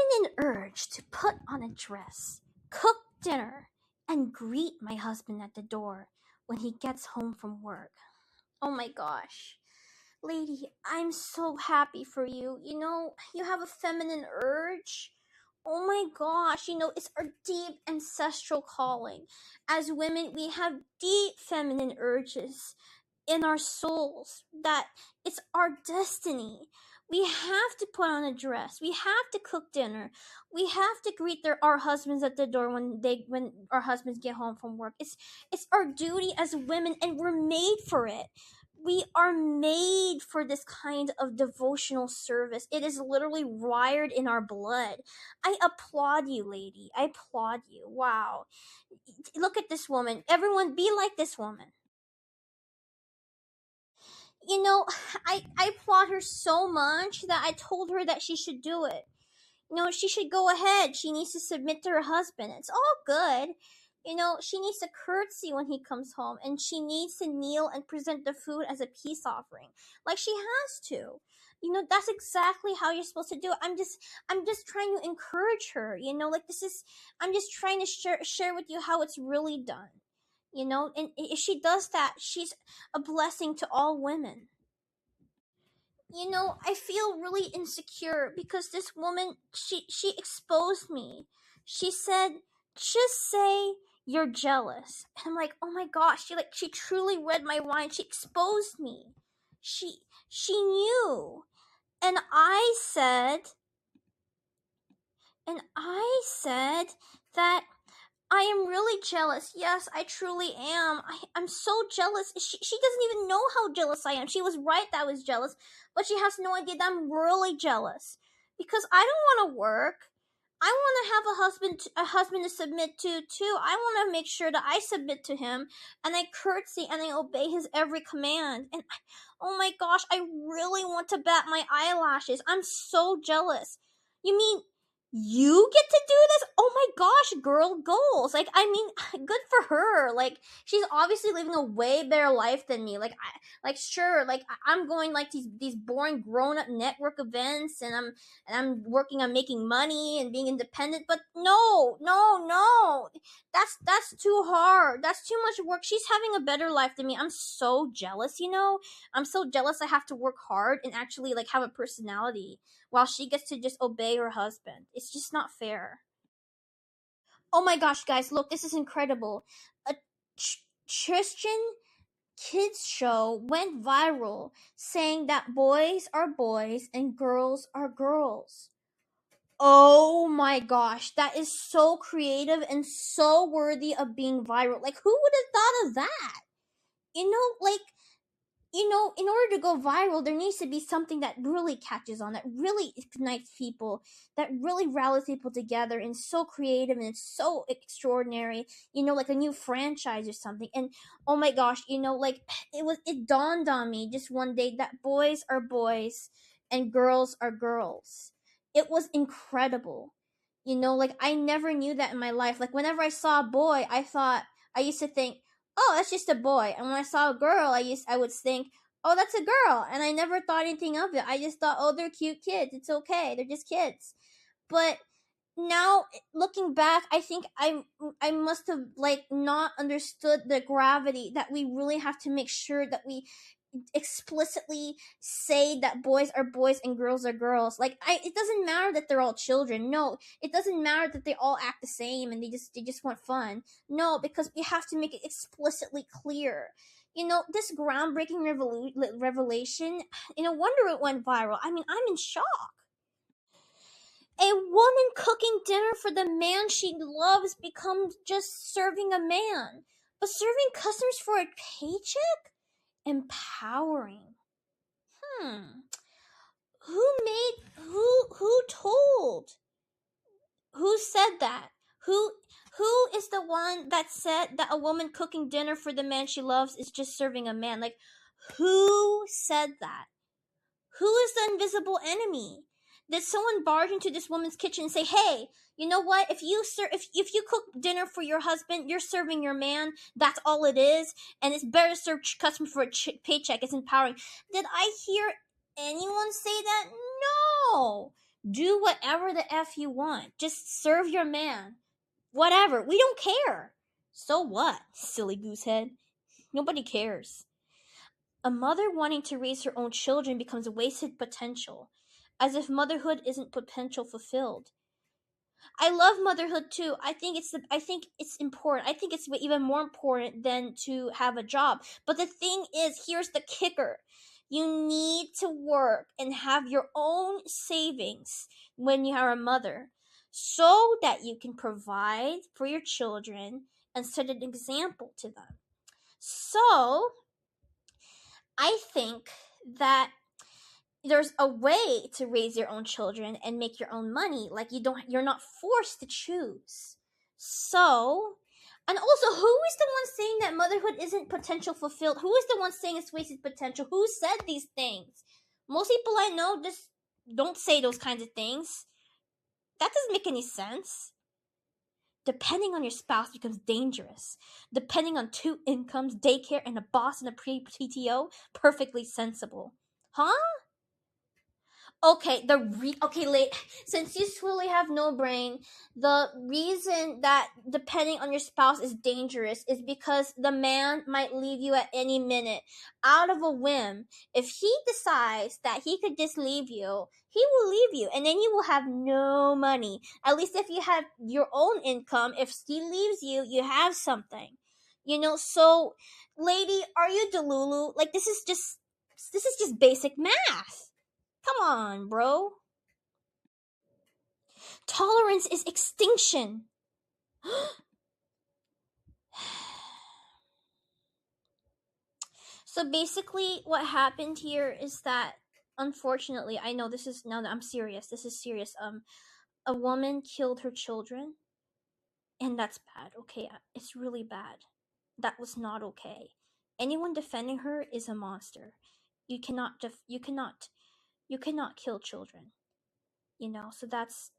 feminine urge to put on a dress, cook dinner, and greet my husband at the door when he gets home from work. Oh my gosh. Lady, I'm so happy for you. You have a feminine urge. Oh my gosh, it's our deep ancestral calling. As women, we have deep feminine urges in our souls that it's our destiny. We have to put on a dress. We have to cook dinner. We have to greet our husbands at the door when our husbands get home from work. It's our duty as women, and we're made for it. We are made for this kind of devotional service. It is literally wired in our blood. I applaud you, lady. I applaud you. Wow. Look at this woman. Everyone, be like this woman. you know, I applaud her so much that I told her that she should do it. She should go ahead. She needs to submit to her husband. It's all good. She needs to curtsy when he comes home, and she needs to kneel and present the food as a peace offering, like she has to. That's exactly how you're supposed to do it. I'm just trying to encourage her. I'm just trying to share with you how it's really done. And if she does that, she's a blessing to all women. I feel really insecure because this woman, she exposed me. She said, "Just say you're jealous." And I'm like, "Oh my gosh, she truly read my mind. She exposed me. She knew." And I said that I am really jealous. Yes, I truly am. I'm so jealous. She doesn't even know how jealous I am. She was right that I was jealous, but she has no idea that I'm really jealous. Because I don't want to work. I want to have a husband to submit to too. I want to make sure that I submit to him, and I curtsy and I obey his every command. And oh my gosh, I really want to bat my eyelashes. I'm so jealous. You mean you get to do this? Oh my gosh, girl goals. Good for her. She's obviously living a way better life than me. Sure, I'm going these boring grown up network events, and I'm working on making money and being independent. But no, no, no. That's too hard. That's too much work. She's having a better life than me. I'm so jealous, I'm so jealous I have to work hard and actually have a personality while she gets to just obey her husband. It's just not fair. Oh my gosh, guys, look, this is incredible. A Christian kids show went viral saying that boys are boys and girls are girls. Oh my gosh, that is so creative and so worthy of being viral. Who would have thought of that? You know, like in order to go viral, there needs to be something that really catches on, that really ignites people, that really rallies people together, and so creative and it's so extraordinary. Like a new franchise or something. And oh my gosh, it dawned on me just one day that boys are boys and girls are girls. It was incredible. I never knew that in my life. Whenever I saw a boy, I used to think, oh, that's just a boy. And when I saw a girl, I would think, oh, that's a girl. And I never thought anything of it. I just thought, oh, they're cute kids. It's okay. They're just kids. But now looking back, I think I must have not understood the gravity that we really have to make sure that we explicitly say that boys are boys and girls are girls. It doesn't matter that they're all children. No, it doesn't matter that they all act the same and they just want fun. No, because we have to make it explicitly clear. This groundbreaking revelation, wonder it went viral. I'm in shock. A woman cooking dinner for the man she loves becomes just serving a man. But serving customers for a paycheck? Empowering. Who told? Who said that? Who is the one that said that a woman cooking dinner for the man she loves is just serving a man? Who said that? Who is the invisible enemy? Did someone barge into this woman's kitchen and say, "Hey, you know what? If you cook dinner for your husband, you're serving your man. That's all it is, and it's better to serve customers for a paycheck. It's empowering." Did I hear anyone say that? No. Do whatever the F you want. Just serve your man. Whatever. We don't care. So what, silly goosehead? Nobody cares. A mother wanting to raise her own children becomes a wasted potential, as if motherhood isn't potential fulfilled. I love motherhood too. I think it's important. I think it's even more important than to have a job. But the thing is, here's the kicker. You need to work and have your own savings when you are a mother so that you can provide for your children and set an example to them. So, I think that there's a way to raise your own children and make your own money. Like you're not forced to choose. So, and also, who is the one saying that motherhood isn't potential fulfilled? Who is the one saying it's wasted potential? Who said these things? Most people I know just don't say those kinds of things. That doesn't make any sense. Depending on your spouse becomes dangerous. Depending on 2 incomes, daycare, and a boss and a PTO, perfectly sensible. Huh? Okay, since you truly have no brain, the reason that depending on your spouse is dangerous is because the man might leave you at any minute out of a whim. If he decides that he could just leave you, he will leave you, and then you will have no money. At least if you have your own income, if he leaves you, you have something. So lady, are you Delulu? Like this is just basic math. Come on, bro. Tolerance is extinction. So basically, what happened here is that, unfortunately, I know this is now that I'm serious. This is serious. A woman killed her children, and that's bad. Okay, it's really bad. That was not okay. Anyone defending her is a monster. You cannot kill children. So that's.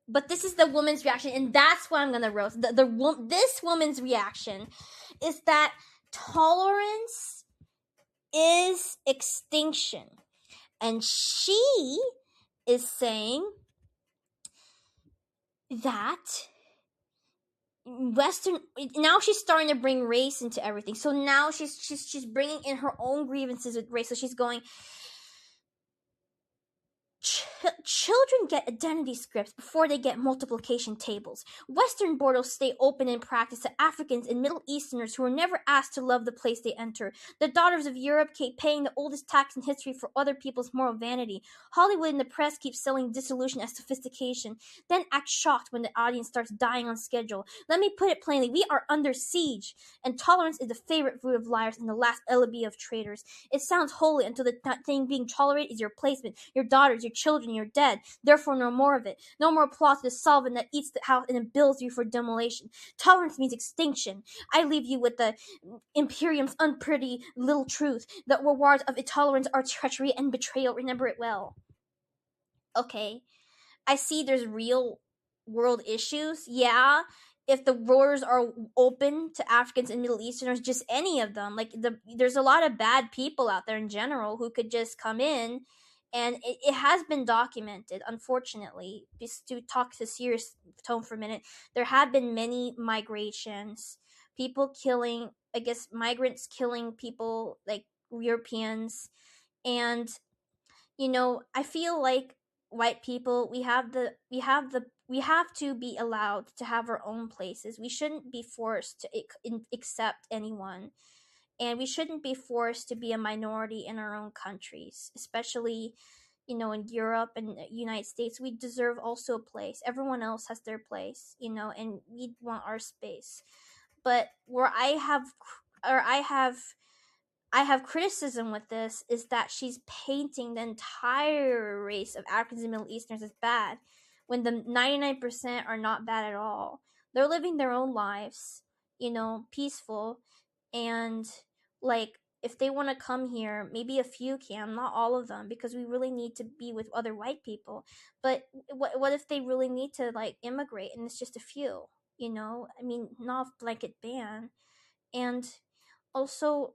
But this is the woman's reaction, and that's why I'm gonna roast this woman's reaction is that tolerance is extinction, and she is saying that Western now she's starting to bring race into everything. So now she's bringing in her own grievances with race. So she's going, children get identity scripts before they get multiplication tables. Western borders stay open in practice to Africans and Middle Easterners who were never asked to love the place they enter. The daughters of Europe keep paying the oldest tax in history for other people's moral vanity. Hollywood and the press keep selling disillusion as sophistication, then act shocked when the audience starts dying on schedule. Let me put it plainly, we are under siege, and tolerance is the favorite root of liars and the last alibi of traitors. It sounds holy until the thing being tolerated is your placement, your daughters, your children, you're dead. Therefore, no more of it. No more applause to the solvent that eats the house and then bills you for demolition. Tolerance means extinction. I leave you with the Imperium's unpretty little truth. The rewards of intolerance are treachery and betrayal. Remember it well. Okay, I see there's real world issues. Yeah, if the borders are open to Africans and Middle Easterners, just any of them, there's a lot of bad people out there in general who could just come in, and it has been documented, unfortunately. Just to talk to serious tone for a minute, there have been many migrations, people killing, I guess migrants killing people like Europeans, and I feel like white people, we have to be allowed to have our own places. We shouldn't be forced to accept anyone, and we shouldn't be forced to be a minority in our own countries, especially in Europe and the United States. We deserve also a place. Everyone else has their place, and we want our space. But where I have criticism with this is that she's painting the entire race of Africans and Middle Easterners as bad, when the 99% are not bad at all. They're living their own lives, peaceful, and if they want to come here, maybe a few can, not all of them, because we really need to be with other white people. But what if they really need to immigrate and it's just a few? I mean, not a blanket ban. And also,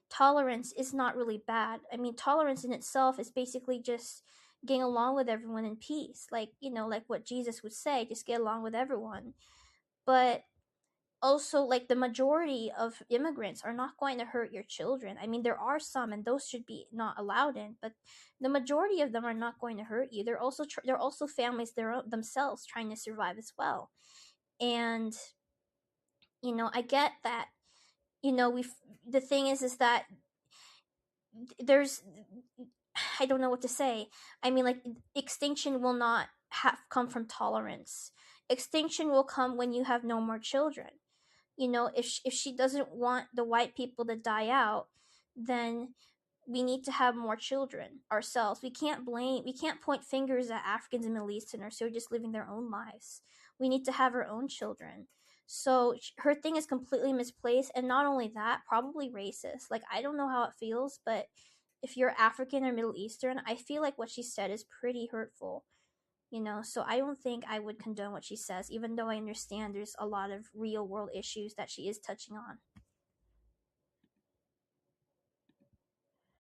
tolerance is not really bad. I mean, tolerance in itself is basically just getting along with everyone in peace, like, you know, like what Jesus would say, just get along with everyone. But also, like, the majority of immigrants are not going to hurt your children. I mean, there are some, and those should be not allowed in, but the majority of them are not going to hurt you. They're also they're also families themselves trying to survive as well. And you know, I get that. You know, the thing is that there's, I don't know what to say. I mean, like, extinction will not have come from tolerance. Extinction will come when you have no more children. You know, if she doesn't want the white people to die out, then we need to have more children ourselves. We can't point fingers at Africans and Middle Easterners who are just living their own lives. We need to have our own children. So her thing is completely misplaced, and not only that, probably racist. Like, I don't know how it feels, but if you're African or Middle Eastern, I feel like what she said is pretty hurtful. You know, so I don't think I would condone what she says, even though I understand there's a lot of real world issues that she is touching on.